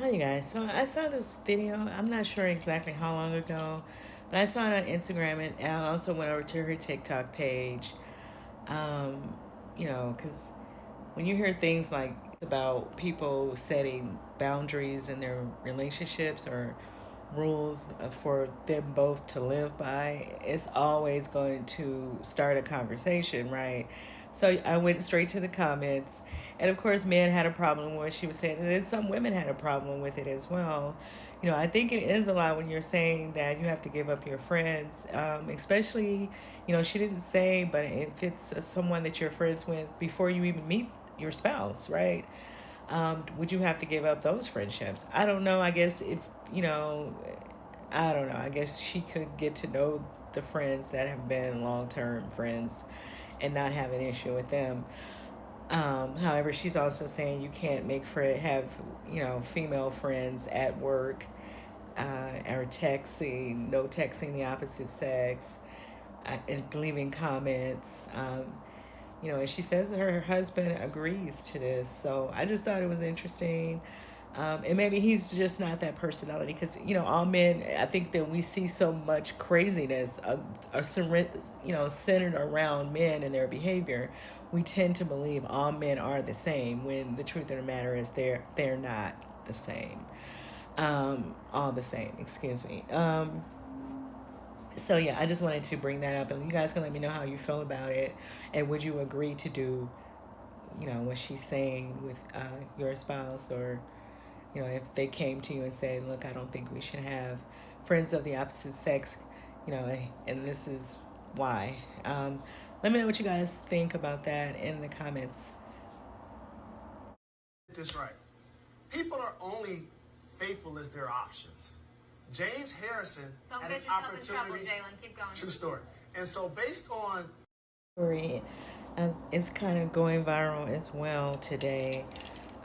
Hi, you guys. So I saw this video. I'm not sure exactly how long ago, but I saw it on Instagram, and I also went over to her TikTok page. Um, because when you hear things like about people setting boundaries in their relationships or rules for them both to live by, it's always going to start a conversation, right? So I went straight to the comments, and of course, men had a problem with what she was saying, and then some women had a problem with it as well. I think it is a lot when you're saying that you have to give up your friends, especially, she didn't say, but if it's someone that you're friends with before you even meet your spouse, right? Would you have to give up those friendships? I don't know. I guess if, I don't know. I guess she could get to know the friends that have been long term friends and not have an issue with them. However, she's also saying you can't have, female friends at work, or texting, no texting the opposite sex, and leaving comments. And she says that her husband agrees to this. So I just thought it was interesting. And maybe he's just not that personality because, all men, I think that we see so much craziness, centered around men and their behavior. We tend to believe all men are the same when the truth of the matter is they're not the same. All the same, excuse me. So yeah, I just wanted to bring that up, and you guys can let me know how you feel about it, and would you agree to do, what she's saying with your spouse, or if they came to you and said, "Look, I don't think we should have friends of the opposite sex," and this is why. Let me know what you guys think about that in the comments. This right. People are only faithful as their options. James Harrison Don't had get an yourself in opportunity. trouble, Jalen. Keep going. True story. And so, based on Story, it's kind of going viral as well today.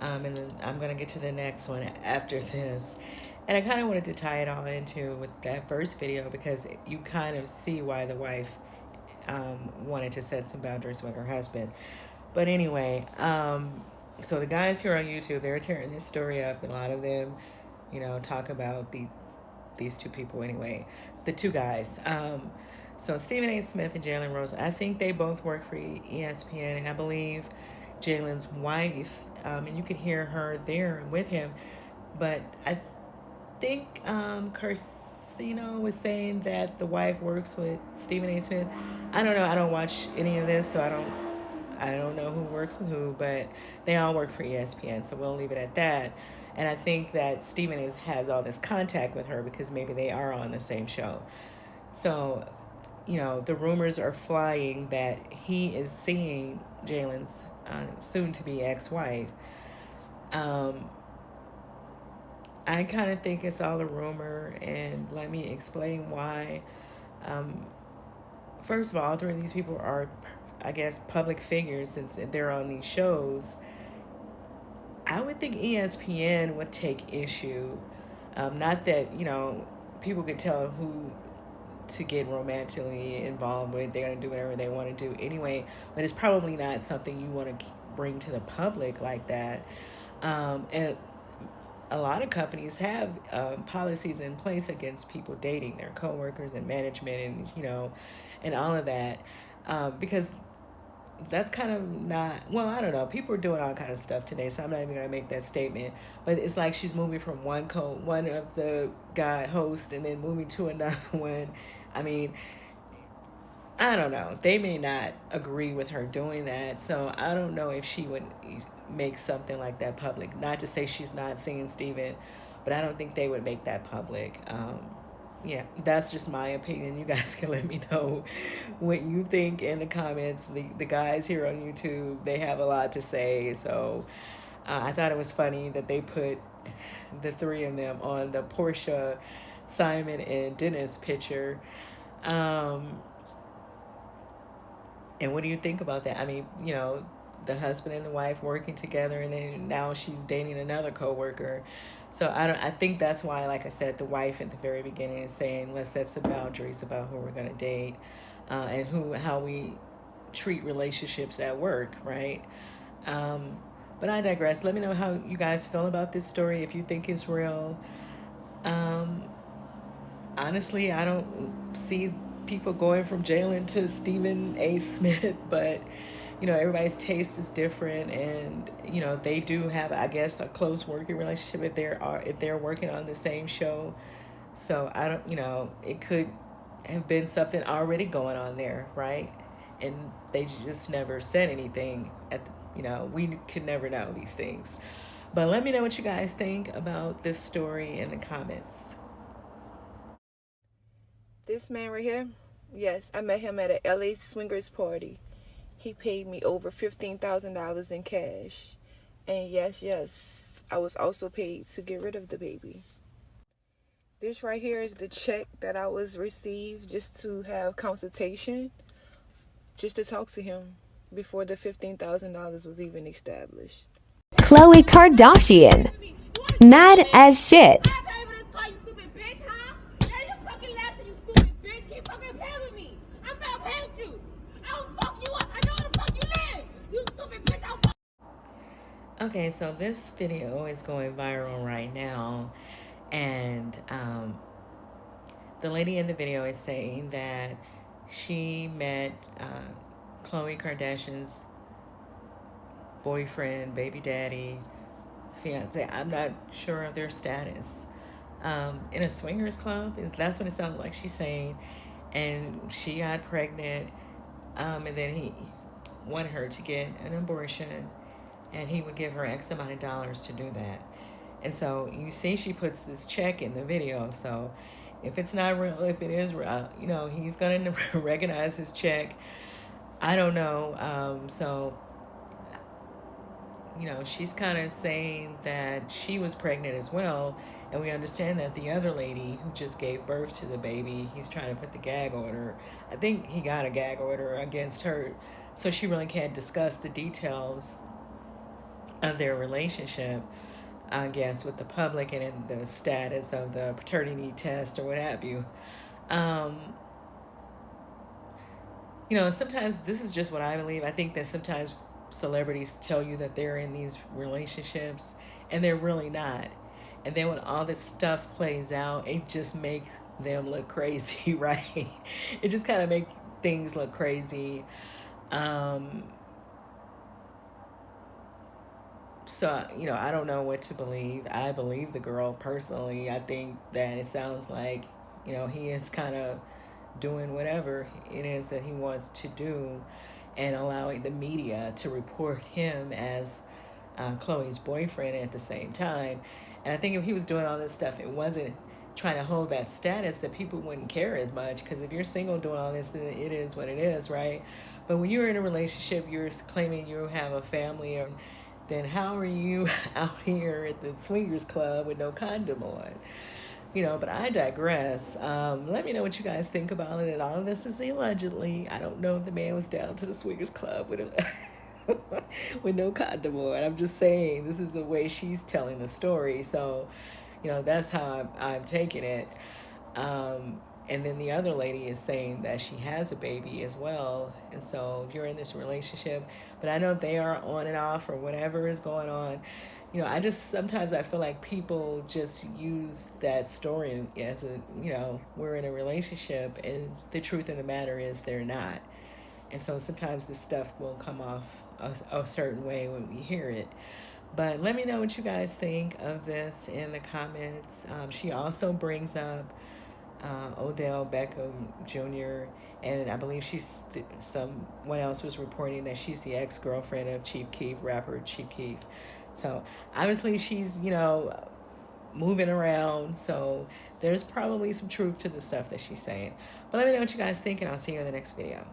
And then I'm going to get to the next one after this. And I kind of wanted to tie it all into with that first video because you kind of see why the wife wanted to set some boundaries with her husband. But anyway, so the guys here on YouTube, they're tearing this story up, and a lot of them, talk about these two people anyway, the two guys. So Stephen A. Smith and Jalen Rose, I think they both work for ESPN, and I believe Jalen's wife, and you can hear her there with him, but I think Carcino was saying that the wife works with Stephen A. Smith. I don't know. I don't watch any of this, so I don't know who works with who, but they all work for ESPN, so we'll leave it at that. And I think that Stephen has all this contact with her because maybe they are on the same show. So, the rumors are flying that he is seeing Jalen's soon-to-be ex-wife. I kind of think it's all a rumor, and let me explain why. First of all three of these people are, I guess, public figures since they're on these shows. I would think ESPN would take issue. Not that, people can tell who to get romantically involved with. They're going to do whatever they want to do anyway, but it's probably not something you want to bring to the public like that. And a lot of companies have policies in place against people dating their coworkers and management, and and all of that, because that's kind of not, well, I don't know, people are doing all kind of stuff today, so I'm not even going to make that statement. But it's like she's moving from one of the guy hosts and then moving to another one. I mean, I don't know, they may not agree with her doing that, so I don't know if she would make something like that public. Not to say she's not seeing Steven, but I don't think they would make that public. Yeah, that's just my opinion. You guys can let me know what you think in the comments. The guys here on YouTube, they have a lot to say. So I thought it was funny that they put the three of them on the Portia, Simon, and Dennis picture. And what do you think about that? I mean, the husband and the wife working together, and then now she's dating another coworker. So I think that's why, like I said, the wife at the very beginning is saying, let's set some boundaries about who we're going to date, and how we treat relationships at work, right? But I digress. Let me know how you guys feel about this story, if you think it's real. Um, Honestly, I don't see people going from Jalen to Stephen A. Smith, but everybody's taste is different, and they do have, I guess, a close working relationship if they're working on the same show. So I don't, it could have been something already going on there, right? And they just never said anything we could never know these things. But let me know what you guys think about this story in the comments. This man right here, yes, I met him at a LA swingers party. He paid me over $15,000 in cash. And yes, I was also paid to get rid of the baby. This right here is the check that I was received just to have consultation, just to talk to him before the $15,000 was even established. Khloe Kardashian. Mad as shit. Okay, so this video is going viral right now, and the lady in the video is saying that she met Khloe Kardashian's boyfriend, baby daddy, fiance. I'm not sure of their status. In a swingers club, that's what it sounds like she's saying, and she got pregnant, and then he wanted her to get an abortion, and he would give her X amount of dollars to do that. And so you see, she puts this check in the video. So if it's not real, if it is real, he's gonna recognize his check. I don't know. She's kind of saying that she was pregnant as well. And we understand that the other lady who just gave birth to the baby, he's trying to put the gag order. I think he got a gag order against her. So she really can't discuss the details of their relationship, I guess, with the public and in the status of the paternity test or what have you. Um, Sometimes this is just what I believe. I think that sometimes celebrities tell you that they're in these relationships and they're really not. And then when all this stuff plays out, it just makes them look crazy, right? It just kind of makes things look crazy. Um, so I don't know what to believe. I believe the girl personally. I think that it sounds like he is kind of doing whatever it is that he wants to do, and allowing the media to report him as Khloe's boyfriend at the same time. And I think if he was doing all this stuff, it wasn't trying to hold that status, that people wouldn't care as much. Because if you're single doing all this, then it is what it is, right? But when you're in a relationship, you're claiming you have a family, or then how are you out here at the swingers club with no condom on? But I digress. Let me know what you guys think about it. And all of this is allegedly. I don't know if the man was down to the swingers club with with no condom on. I'm just saying, this is the way she's telling the story. So, that's how I'm taking it. And then the other lady is saying that she has a baby as well. And so if you're in this relationship, but I know they are on and off or whatever is going on, sometimes I feel like people just use that story as we're in a relationship, and the truth of the matter is they're not. And so sometimes this stuff will come off a certain way when we hear it. But let me know what you guys think of this in the comments. She also brings up Odell Beckham Jr., and I believe someone else was reporting that she's the ex-girlfriend of Chief Keef, rapper Chief Keef. So obviously she's moving around, so there's probably some truth to the stuff that she's saying. But let me know what you guys think, and I'll see you in the next video.